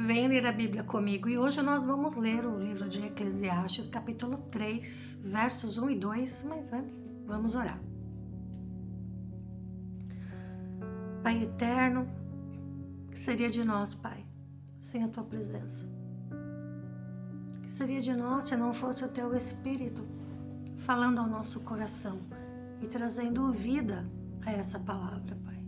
Vem ler a Bíblia comigo e hoje nós vamos ler o livro de Eclesiastes, capítulo 3, versos 1 e 2, mas antes vamos orar. Pai eterno, que seria de nós, Pai, sem a Tua presença? Que seria de nós se não fosse o Teu Espírito falando ao nosso coração e trazendo vida a essa palavra, Pai,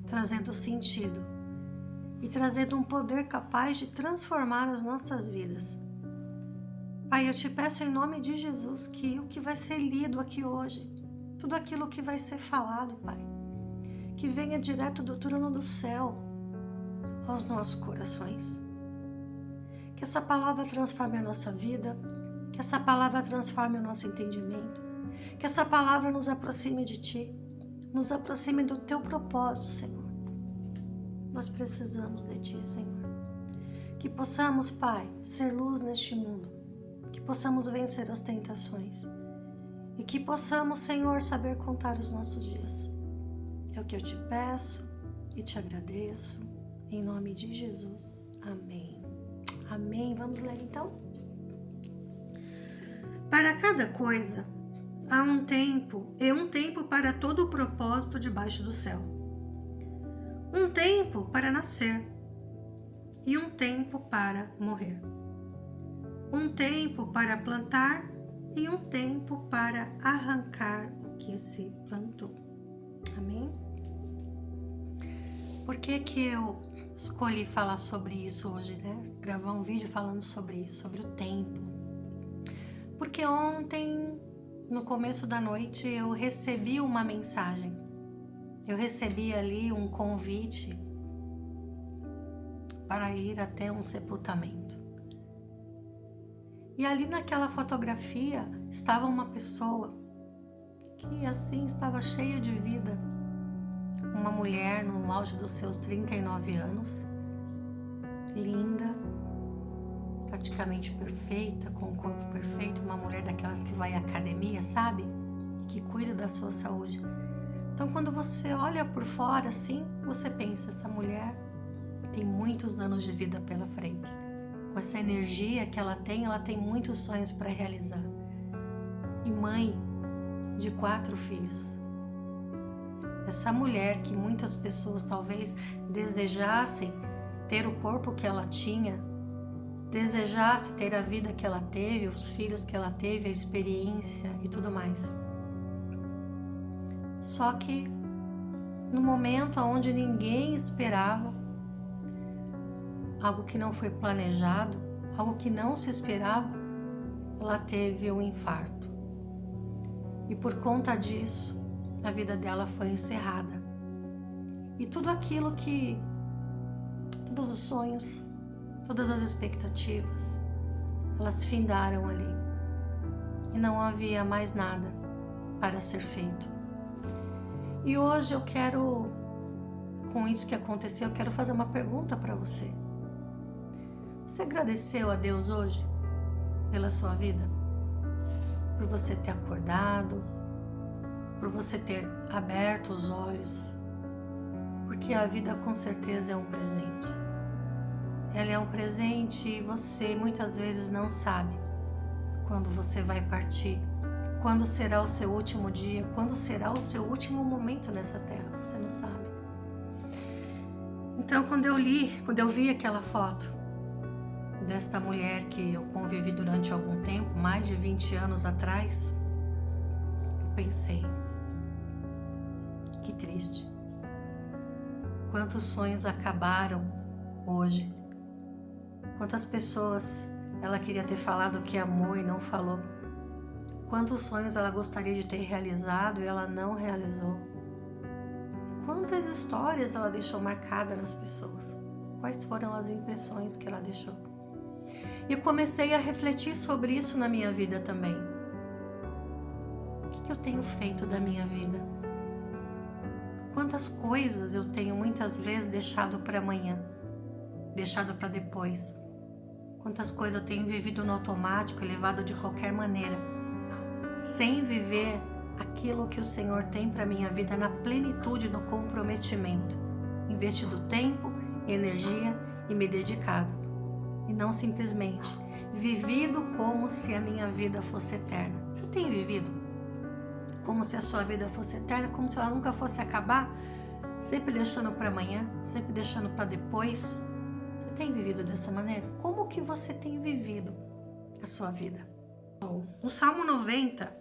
trazendo sentido e trazendo um poder capaz de transformar as nossas vidas. Pai, eu te peço em nome de Jesus que o que vai ser lido aqui hoje, tudo aquilo que vai ser falado, Pai, que venha direto do trono do céu aos nossos corações. Que essa palavra transforme a nossa vida, que essa palavra transforme o nosso entendimento, que essa palavra nos aproxime de Ti, nos aproxime do Teu propósito, Senhor. Nós precisamos de Ti, Senhor. Que possamos, Pai, ser luz neste mundo. Que possamos vencer as tentações. E que possamos, Senhor, saber contar os nossos dias. É o que eu te peço e te agradeço. Em nome de Jesus. Amém. Amém. Vamos ler então? Para cada coisa, há um tempo e um tempo para todo o propósito debaixo do céu. Um tempo para nascer e um tempo para morrer. Um tempo para plantar e um tempo para arrancar o que se plantou. Amém? Por que eu escolhi falar sobre isso hoje, né? Gravar um vídeo falando sobre isso, sobre o tempo. Porque ontem, no começo da noite, eu recebi uma mensagem. Eu recebi ali um convite para ir até um sepultamento. E ali naquela fotografia estava uma pessoa que assim estava cheia de vida. Uma mulher no auge dos seus 39 anos, linda, praticamente perfeita, com o corpo perfeito, uma mulher daquelas que vai à academia, sabe? Que cuida da sua saúde. Então, quando você olha por fora assim, você pensa, essa mulher tem muitos anos de vida pela frente. Com essa energia que ela tem muitos sonhos para realizar. E mãe de 4 filhos. Essa mulher que muitas pessoas talvez desejassem ter o corpo que ela tinha, desejasse ter a vida que ela teve, os filhos que ela teve, a experiência e tudo mais. Só que no momento onde ninguém esperava, algo que não foi planejado, algo que não se esperava, ela teve um infarto. E por conta disso, a vida dela foi encerrada. E tudo aquilo todos os sonhos, todas as expectativas, elas findaram ali. E não havia mais nada para ser feito. E hoje eu quero, com isso que aconteceu, eu quero fazer uma pergunta para você. Você agradeceu a Deus hoje pela sua vida? Por você ter acordado, por você ter aberto os olhos? Porque a vida com certeza é um presente. Ela é um presente e você muitas vezes não sabe quando você vai partir. Quando será o seu último dia? Quando será o seu último momento nessa terra? Você não sabe. Então, quando eu vi aquela foto desta mulher que eu convivi durante algum tempo, mais de 20 anos atrás, eu pensei, que triste. Quantos sonhos acabaram hoje? Quantas pessoas ela queria ter falado que amou e não falou? Quantos sonhos ela gostaria de ter realizado e ela não realizou? Quantas histórias ela deixou marcada nas pessoas? Quais foram as impressões que ela deixou? E eu comecei a refletir sobre isso na minha vida também. O que eu tenho feito da minha vida? Quantas coisas eu tenho muitas vezes deixado para amanhã, deixado para depois? Quantas coisas eu tenho vivido no automático e levado de qualquer maneira, sem viver aquilo que o Senhor tem para minha vida na plenitude, no comprometimento, investido tempo, energia e me dedicado. e não simplesmente vivido como se a minha vida fosse eterna. Você tem vivido como se a sua vida fosse eterna, como se ela nunca fosse acabar, sempre deixando para amanhã, sempre deixando para depois? Você tem vivido dessa maneira? Como que você tem vivido a sua vida? No Salmo 90,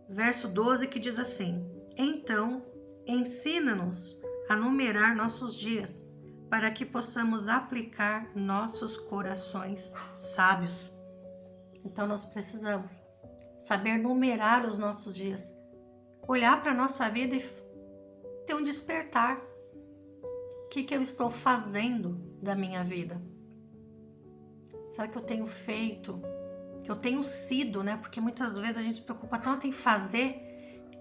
verso 12, que diz assim: então, ensina-nos a numerar nossos dias, para que possamos aplicar nossos corações sábios. Então nós precisamos saber numerar os nossos dias, olhar para a nossa vida e ter um despertar. O que eu estou fazendo da minha vida? Será que eu tenho feito? Que eu tenho sido, né? Porque muitas vezes a gente se preocupa tanto em fazer.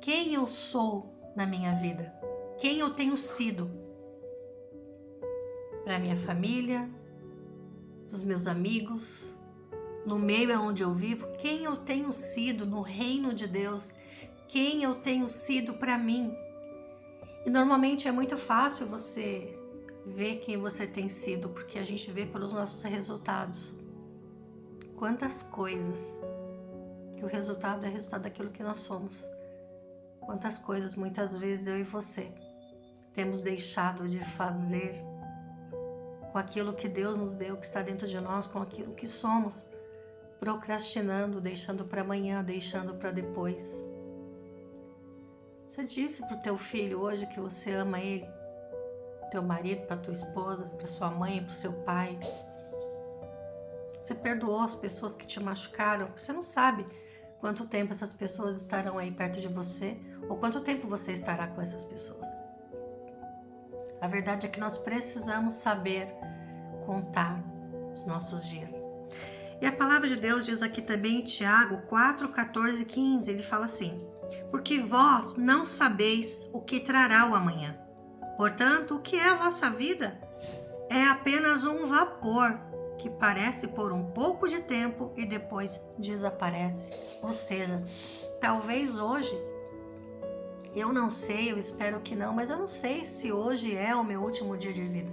Quem eu sou na minha vida? Quem eu tenho sido? Para a minha família, para os meus amigos, no meio onde eu vivo, quem eu tenho sido no reino de Deus? Quem eu tenho sido para mim? E normalmente é muito fácil você ver quem você tem sido, porque a gente vê pelos nossos resultados. Quantas coisas, que o resultado é resultado daquilo que nós somos. Quantas coisas, muitas vezes, eu e você temos deixado de fazer com aquilo que Deus nos deu, que está dentro de nós, com aquilo que somos, procrastinando, deixando para amanhã, deixando para depois. Você disse para o teu filho hoje que você ama ele, teu marido, para tua esposa, para sua mãe, para o seu pai. Você perdoou as pessoas que te machucaram. Você não sabe quanto tempo essas pessoas estarão aí perto de você ou quanto tempo você estará com essas pessoas. A verdade é que nós precisamos saber contar os nossos dias. E a palavra de Deus diz aqui também em Tiago 4, 14 e 15, ele fala assim: porque vós não sabeis o que trará o amanhã. Portanto, o que é a vossa vida? É apenas um vapor que parece por um pouco de tempo e depois desaparece. Ou seja, talvez hoje, eu não sei, eu espero que não, mas eu não sei se hoje é o meu último dia de vida.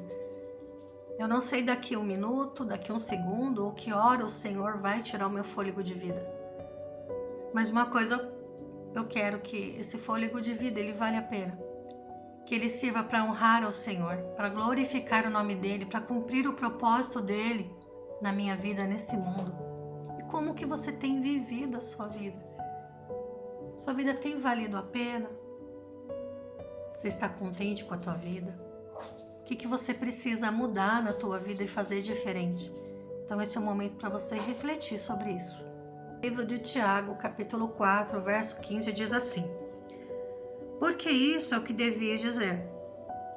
Eu não sei daqui 1 minuto, daqui 1 segundo, ou que hora o Senhor vai tirar o meu fôlego de vida. Mas uma coisa eu quero, que esse fôlego de vida, ele vale a pena. Que ele sirva para honrar ao Senhor, para glorificar o nome dEle, para cumprir o propósito dEle na minha vida, nesse mundo. E como que você tem vivido a sua vida? Sua vida tem valido a pena? Você está contente com a tua vida? O que você precisa mudar na tua vida e fazer diferente? Então esse é o momento para você refletir sobre isso. O livro de Tiago, capítulo 4, verso 15, diz assim: porque isso é o que devia dizer: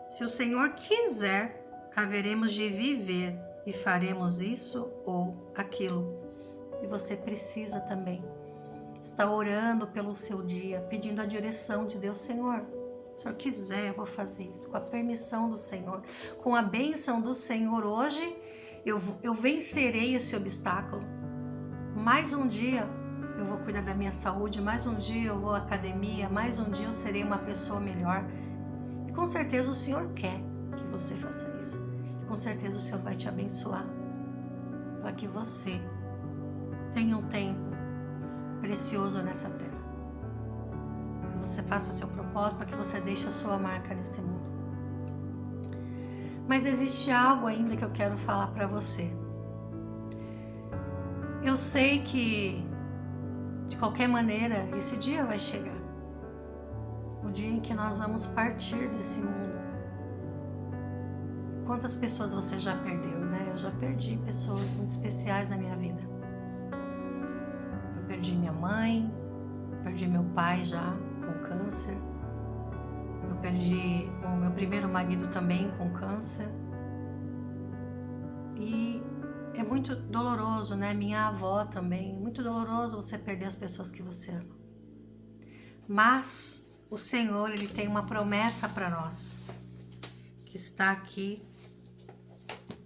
se o Senhor quiser, haveremos de viver e faremos isso ou aquilo. E você precisa também estar orando pelo seu dia, pedindo a direção de Deus. Senhor, se o Senhor quiser, eu vou fazer isso, com a permissão do Senhor, com a bênção do Senhor. Hoje eu vencerei esse obstáculo. Mais um dia eu vou cuidar da minha saúde, mais um dia eu vou à academia, mais um dia eu serei uma pessoa melhor. E com certeza o Senhor quer que você faça isso. E com certeza o Senhor vai te abençoar para que você tenha um tempo precioso nessa terra. Que você faça seu propósito, para que você deixe a sua marca nesse mundo. Mas existe algo ainda que eu quero falar para você. Eu sei que, de qualquer maneira, esse dia vai chegar. O dia em que nós vamos partir desse mundo. Quantas pessoas você já perdeu, né? Eu já perdi pessoas muito especiais na minha vida. Eu perdi minha mãe, perdi meu pai já com câncer. Eu perdi o meu primeiro marido também com câncer. E é muito doloroso, né? Minha avó também. Muito doloroso você perder as pessoas que você ama. Mas o Senhor, Ele tem uma promessa para nós, que está aqui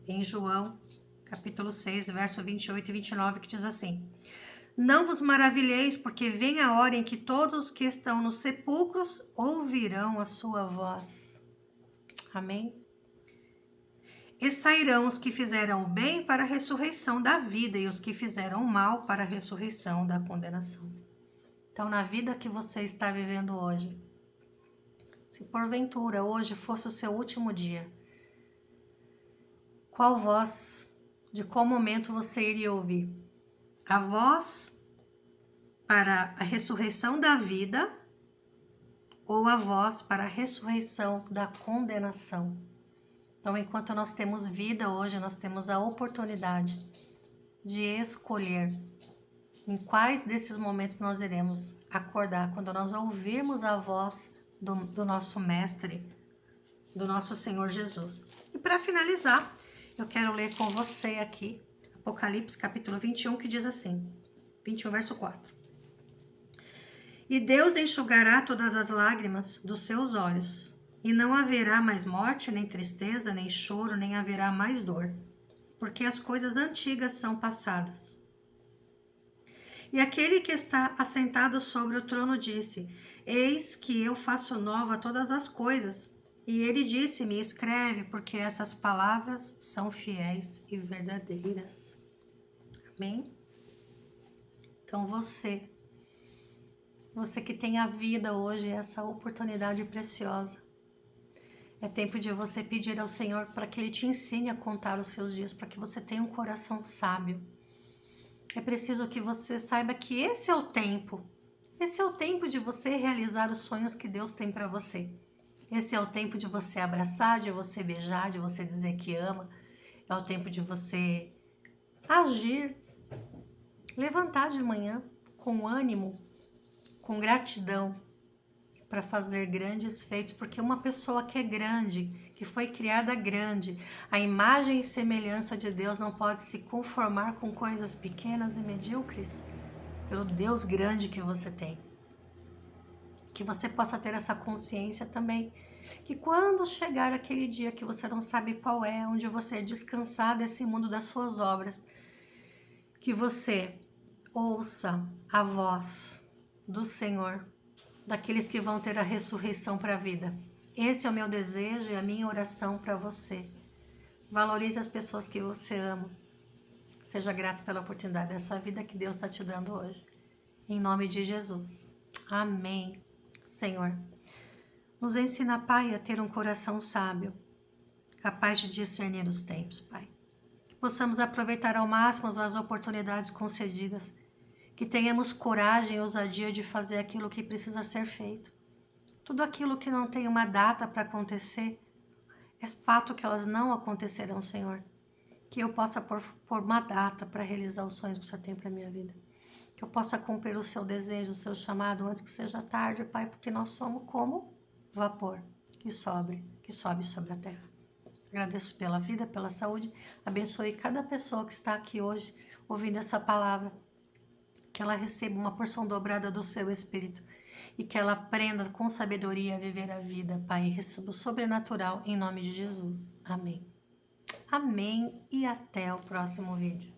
em João, capítulo 6, verso 28 e 29, que diz assim: não vos maravilheis, porque vem a hora em que todos que estão nos sepulcros ouvirão a sua voz. Amém? E sairão os que fizeram o bem para a ressurreição da vida e os que fizeram o mal para a ressurreição da condenação. Então, na vida que você está vivendo hoje, se porventura hoje fosse o seu último dia, qual voz, de qual momento você iria ouvir? A voz para a ressurreição da vida ou a voz para a ressurreição da condenação? Então, enquanto nós temos vida hoje, nós temos a oportunidade de escolher em quais desses momentos nós iremos acordar, quando nós ouvirmos a voz do nosso Mestre, do nosso Senhor Jesus. E para finalizar, eu quero ler com você aqui, Apocalipse capítulo 21, que diz assim, 21 verso 4. E Deus enxugará todas as lágrimas dos seus olhos, e não haverá mais morte, nem tristeza, nem choro, nem haverá mais dor, porque as coisas antigas são passadas. E aquele que está assentado sobre o trono disse, eis que eu faço nova todas as coisas. E ele disse-me, escreve, porque essas palavras são fiéis e verdadeiras. Amém? Então você que tem a vida hoje, essa oportunidade preciosa, é tempo de você pedir ao Senhor para que Ele te ensine a contar os seus dias, para que você tenha um coração sábio. É preciso que você saiba que esse é o tempo de você realizar os sonhos que Deus tem para você. Esse é o tempo de você abraçar, de você beijar, de você dizer que ama. É o tempo de você agir, levantar de manhã com ânimo, com gratidão, para fazer grandes feitos, porque uma pessoa que é grande, que foi criada grande, a imagem e semelhança de Deus não pode se conformar com coisas pequenas e medíocres, pelo Deus grande que você tem. Que você possa ter essa consciência também, que quando chegar aquele dia que você não sabe qual é, onde você descansar desse mundo das suas obras, que você ouça a voz do Senhor, daqueles que vão ter a ressurreição para a vida. Esse é o meu desejo e a minha oração para você. Valorize as pessoas que você ama. Seja grato pela oportunidade dessa vida que Deus está te dando hoje. Em nome de Jesus. Amém. Senhor, nos ensina, Pai, a ter um coração sábio, capaz de discernir os tempos, Pai. Que possamos aproveitar ao máximo as oportunidades concedidas, que tenhamos coragem e ousadia de fazer aquilo que precisa ser feito. Tudo aquilo que não tem uma data para acontecer, é fato que elas não acontecerão, Senhor. Que eu possa pôr uma data para realizar os sonhos que o Senhor tem para a minha vida. Que eu possa cumprir o seu desejo, o seu chamado antes que seja tarde, Pai, porque nós somos como vapor que sobe sobre a terra. Agradeço pela vida, pela saúde. Abençoe cada pessoa que está aqui hoje ouvindo essa palavra. Que ela receba uma porção dobrada do seu Espírito e que ela aprenda com sabedoria a viver a vida, Pai, e receba o sobrenatural em nome de Jesus. Amém. Amém e até o próximo vídeo.